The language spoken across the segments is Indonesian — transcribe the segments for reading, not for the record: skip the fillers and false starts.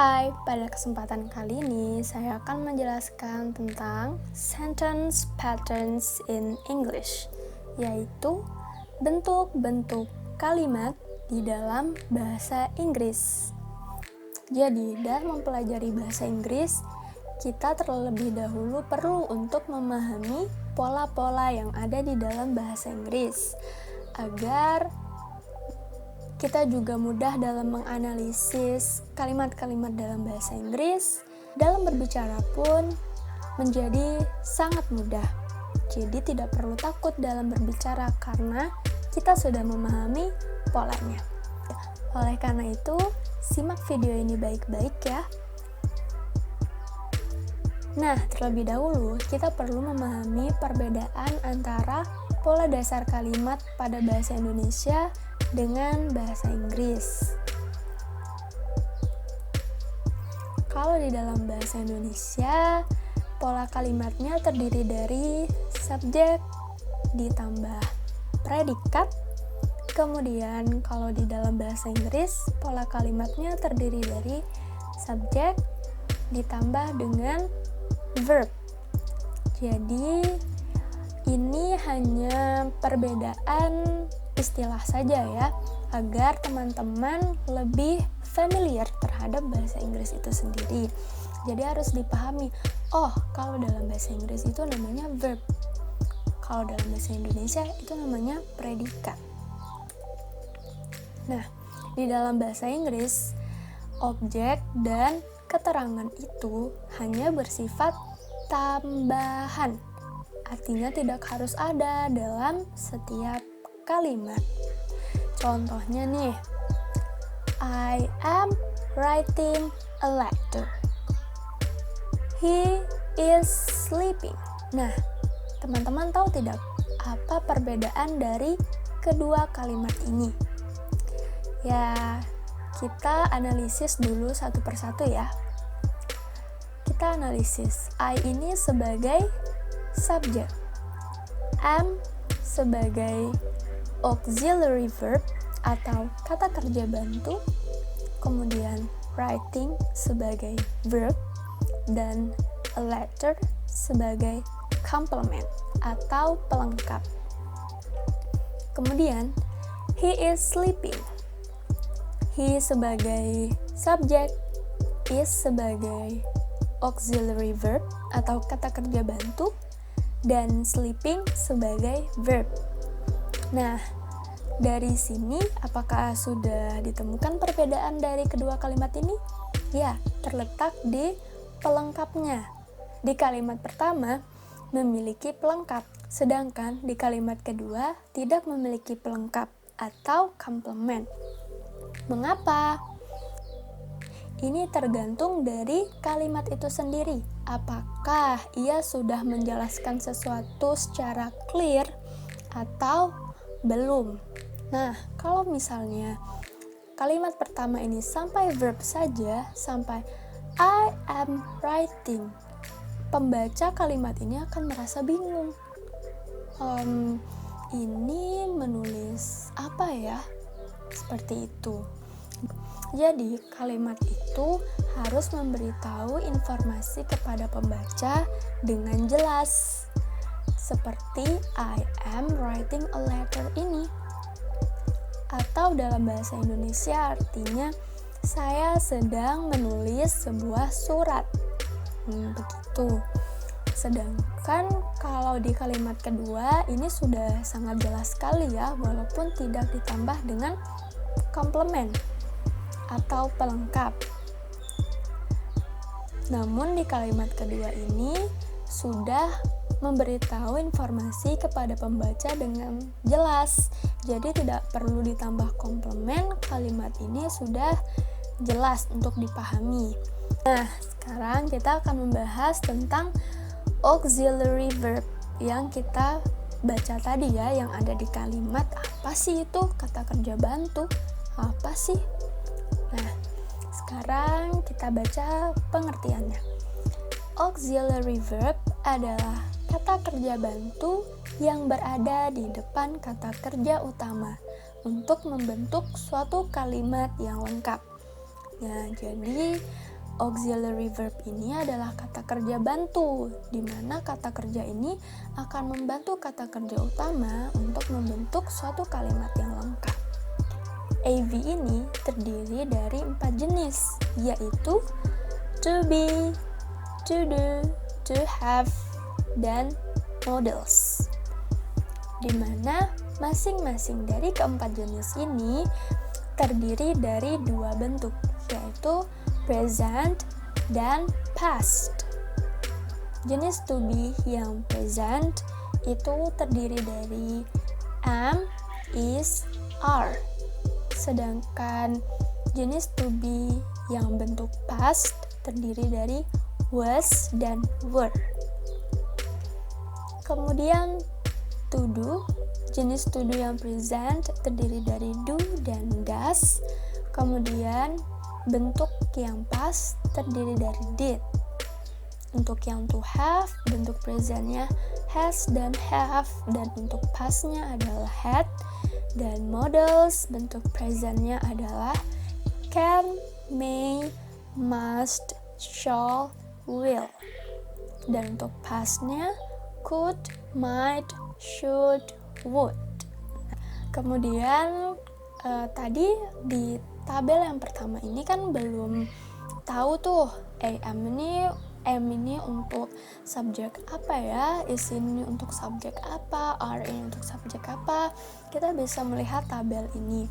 Hai, pada kesempatan kali ini saya akan menjelaskan tentang sentence patterns in English, yaitu bentuk-bentuk kalimat di dalam bahasa Inggris. Jadi, dalam mempelajari bahasa Inggris, kita terlebih dahulu perlu untuk memahami pola-pola yang ada di dalam bahasa Inggris, agar kita juga mudah dalam menganalisis kalimat-kalimat dalam bahasa Inggris. Dalam berbicara pun menjadi sangat mudah. Jadi tidak perlu takut dalam berbicara karena kita sudah memahami polanya. Oleh karena itu, simak video ini baik-baik ya. Nah, terlebih dahulu kita perlu memahami perbedaan antara pola dasar kalimat pada bahasa Indonesia dengan bahasa Inggris. Kalau di dalam bahasa Indonesia, pola kalimatnya terdiri dari subjek ditambah predikat. Kemudian kalau di dalam bahasa Inggris, pola kalimatnya terdiri dari subjek ditambah dengan verb. Jadi ini hanya perbedaan istilah saja ya, agar teman-teman lebih familiar terhadap bahasa Inggris itu sendiri. Jadi harus dipahami, kalau dalam bahasa Inggris itu namanya verb, kalau dalam bahasa Indonesia itu namanya predikat. Nah, di dalam bahasa Inggris, objek dan keterangan itu hanya bersifat tambahan. Artinya tidak harus ada dalam setiap kalimat. Contohnya nih, I am writing a letter. He is sleeping. Nah, teman-teman tahu tidak apa perbedaan dari kedua kalimat ini? Ya, kita analisis dulu satu persatu ya. Kita analisis, I ini sebagai subjek, am sebagai auxiliary verb atau kata kerja bantu, kemudian writing sebagai verb, dan a letter sebagai complement atau pelengkap. Kemudian he is sleeping, he sebagai subjek, is sebagai auxiliary verb atau kata kerja bantu, dan sleeping sebagai verb. Nah, dari sini apakah sudah ditemukan perbedaan dari kedua kalimat ini? Ya, terletak di pelengkapnya. Di kalimat pertama memiliki pelengkap, sedangkan di kalimat kedua tidak memiliki pelengkap atau complement. Mengapa? Ini tergantung dari kalimat itu sendiri. Apakah ia sudah menjelaskan sesuatu secara clear atau belum? Nah, kalau misalnya kalimat pertama ini sampai verb saja, sampai I am writing, pembaca kalimat ini akan merasa bingung. Ini menulis apa ya? Seperti itu. Jadi, kalimat itu harus memberitahu informasi kepada pembaca dengan jelas. Seperti I am writing a letter ini. Atau dalam bahasa Indonesia artinya saya sedang menulis sebuah surat. Begitu. Sedangkan kalau di kalimat kedua ini sudah sangat jelas sekali ya, walaupun tidak ditambah dengan complement atau pelengkap. Namun di kalimat kedua ini sudah memberitahu informasi kepada pembaca dengan jelas. Jadi tidak perlu ditambah komplement, kalimat ini sudah jelas untuk dipahami. Nah, sekarang kita akan membahas tentang auxiliary verb yang kita baca tadi ya, yang ada di kalimat. Apa sih itu? Kata kerja bantu. Apa sih? Nah, sekarang kita baca pengertiannya. Auxiliary verb adalah kata kerja bantu yang berada di depan kata kerja utama untuk membentuk suatu kalimat yang lengkap. Nah, jadi auxiliary verb ini adalah kata kerja bantu, di mana kata kerja ini akan membantu kata kerja utama untuk membentuk suatu kalimat yang lengkap. AV ini terdiri dari 4 jenis, yaitu to be, to do, to have, dan modals. Di mana masing-masing dari keempat jenis ini terdiri dari 2 bentuk, yaitu present dan past. Jenis to be yang present itu terdiri dari am, is, are. Sedangkan jenis to be yang bentuk past terdiri dari was dan were. Kemudian to do, jenis to do yang present terdiri dari do dan does. Kemudian bentuk yang past terdiri dari did. Untuk yang to have, bentuk presentnya has dan have, dan untuk pastnya adalah had. Dan modals, bentuk presentnya adalah can, may, must, shall, will. Dan untuk pastnya could, might, should, would. Kemudian tadi di tabel yang pertama ini kan belum tahu tuh am ini untuk subjek apa ya, is ini untuk subjek apa, are ini untuk subjek apa. Kita bisa melihat tabel ini.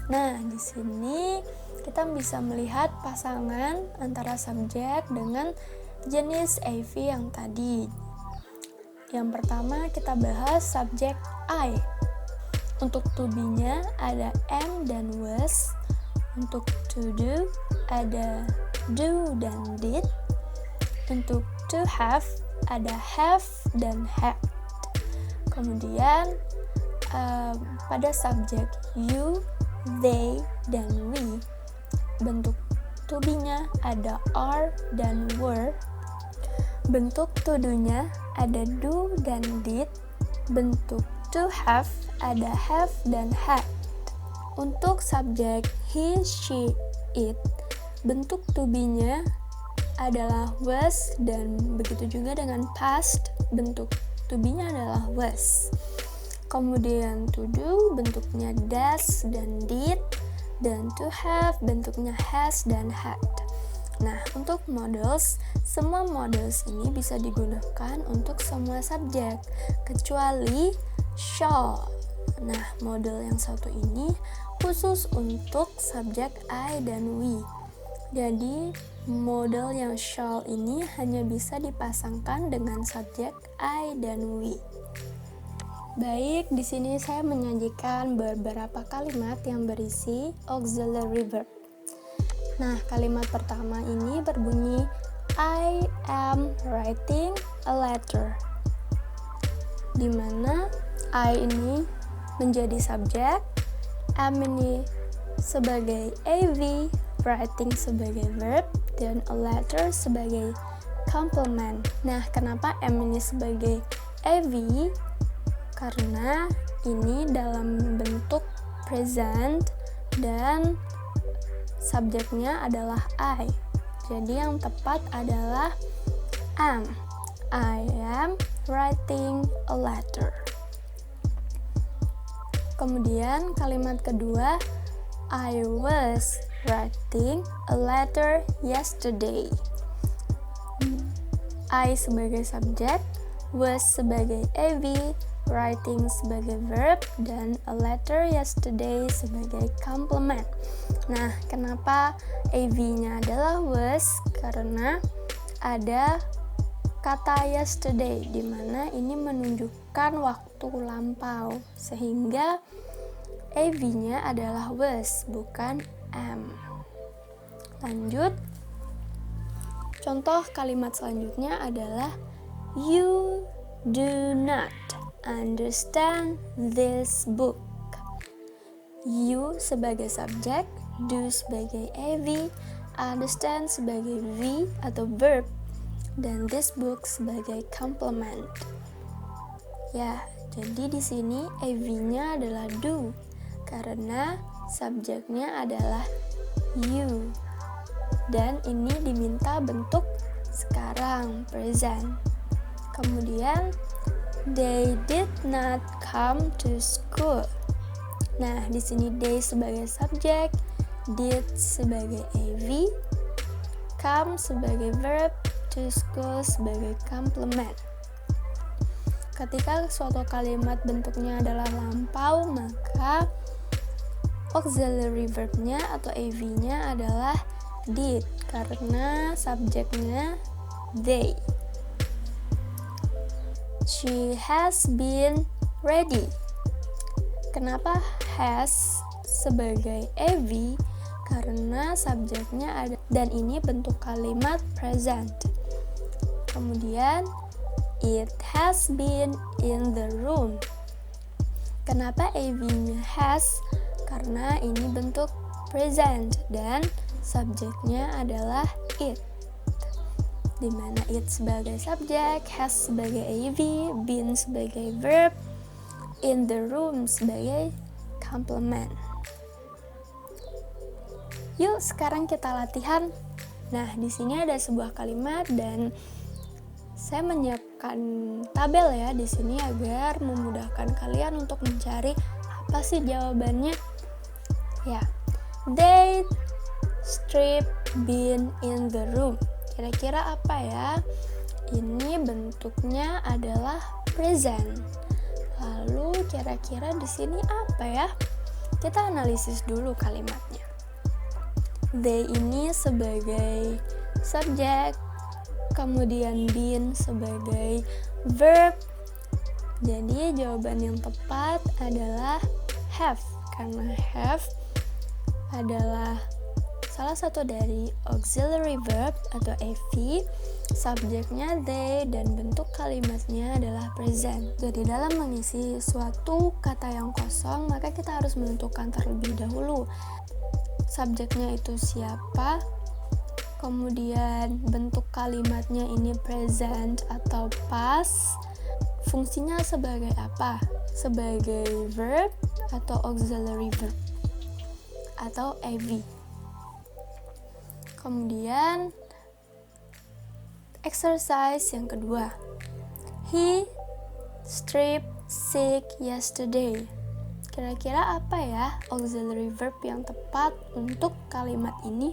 Nah, di sini kita bisa melihat pasangan antara subjek dengan jenis AV yang tadi. Yang pertama kita bahas subjek I. Untuk to be-nya ada am dan was. Untuk to do ada do dan did. Untuk to have ada have dan had. Kemudian pada subjek you, they, dan we, bentuk to be-nya ada are dan were. Bentuk to do-nya ada do dan did. Bentuk to have ada have dan had. Untuk subjek he, she, it, bentuk to be-nya adalah was, dan begitu juga dengan past, bentuk to be-nya adalah was. Kemudian to do bentuknya does dan did, dan to have bentuknya has dan had. Nah, untuk modals, semua modals ini bisa digunakan untuk semua subjek kecuali shall. Nah, model yang satu ini khusus untuk subjek I dan we. Jadi, model yang shall ini hanya bisa dipasangkan dengan subjek I dan we. Baik, di sini saya menyajikan beberapa kalimat yang berisi auxiliary verb. Nah, kalimat pertama ini berbunyi I am writing a letter. Di mana I ini menjadi subjek, am ini sebagai AV, writing sebagai verb, dan a letter sebagai complement. Nah, kenapa am ini sebagai AV? Karena ini dalam bentuk present dan subjeknya adalah I. Jadi yang tepat adalah am. I am writing a letter. Kemudian kalimat kedua, I was writing a letter yesterday. I sebagai subjek, was sebagai AV, writing sebagai verb, dan a letter yesterday sebagai complement. Nah, kenapa AV-nya adalah was? Karena ada kata yesterday, di mana ini menunjukkan waktu lampau, sehingga AV-nya adalah was, bukan am. Lanjut, contoh kalimat selanjutnya adalah you do not understand this book. You sebagai subjek, do sebagai AV, understand sebagai V atau verb, dan this book sebagai complement. Ya, jadi di sini AV-nya adalah do karena subjeknya adalah you. dan ini diminta bentuk sekarang, present. Kemudian they did not come to school. Nah, di sini they sebagai subjek, did sebagai AV, come sebagai verb, to school sebagai complement. Ketika suatu kalimat bentuknya adalah lampau, maka auxiliary verbnya atau AV-nya adalah did karena subjeknya they. She has been ready. Kenapa has sebagai AV? Karena subjeknya ada dan ini bentuk kalimat present. Kemudian it has been in the room. Kenapa AV-nya has? Karena ini bentuk present dan subjeknya adalah it. Dimana it sebagai subjek, has sebagai AV, been sebagai verb, in the room sebagai complement. Yuk sekarang kita latihan. Nah, di sini ada sebuah kalimat dan saya menyiapkan tabel ya di sini agar memudahkan kalian untuk mencari apa sih jawabannya. Ya, they strip been in the room. Kira-kira apa ya? Ini bentuknya adalah present. Lalu kira-kira di sini apa ya? Kita analisis dulu kalimatnya. They ini sebagai subjek, kemudian been sebagai verb. Jadi jawaban yang tepat adalah have, karena have adalah salah satu dari auxiliary verb atau AV, subjeknya they dan bentuk kalimatnya adalah present. Jadi dalam mengisi suatu kata yang kosong, maka kita harus menentukan terlebih dahulu subjeknya itu siapa, kemudian bentuk kalimatnya ini present atau past, fungsinya sebagai apa? Sebagai verb atau auxiliary verb atau AV. Kemudian exercise yang kedua. He stripped sick yesterday. Kira-kira apa ya auxiliary verb yang tepat untuk kalimat ini?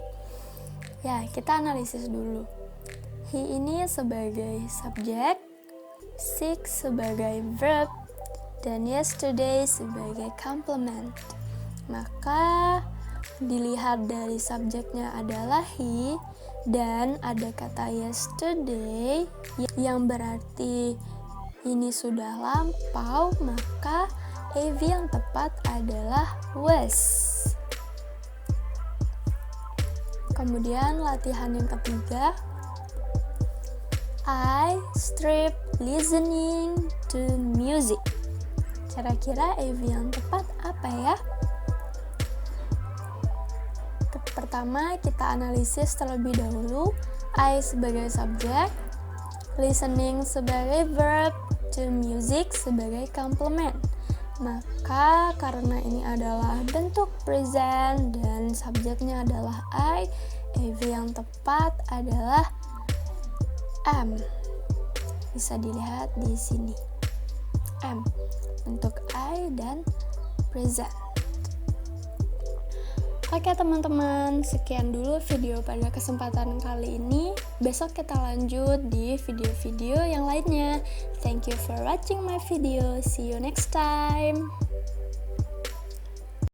Ya, kita analisis dulu. He ini sebagai subjek, sick sebagai verb, dan yesterday sebagai complement. Maka dilihat dari subjeknya adalah he dan ada kata yesterday yang berarti ini sudah lampau, maka AV yang tepat adalah was. Kemudian latihan yang ketiga, I strip listening to music. Kira-kira AV yang tepat apa ya? Pertama, kita analisis terlebih dahulu. I sebagai subjek, listening sebagai verb, to music sebagai complement. Maka karena ini adalah bentuk present dan subjeknya adalah I, AV yang tepat adalah am. Bisa dilihat di sini. Am, bentuk I dan present. Oke teman-teman, sekian dulu video pada kesempatan kali ini. Besok kita lanjut di video-video yang lainnya. Thank you for watching my video. See you next time.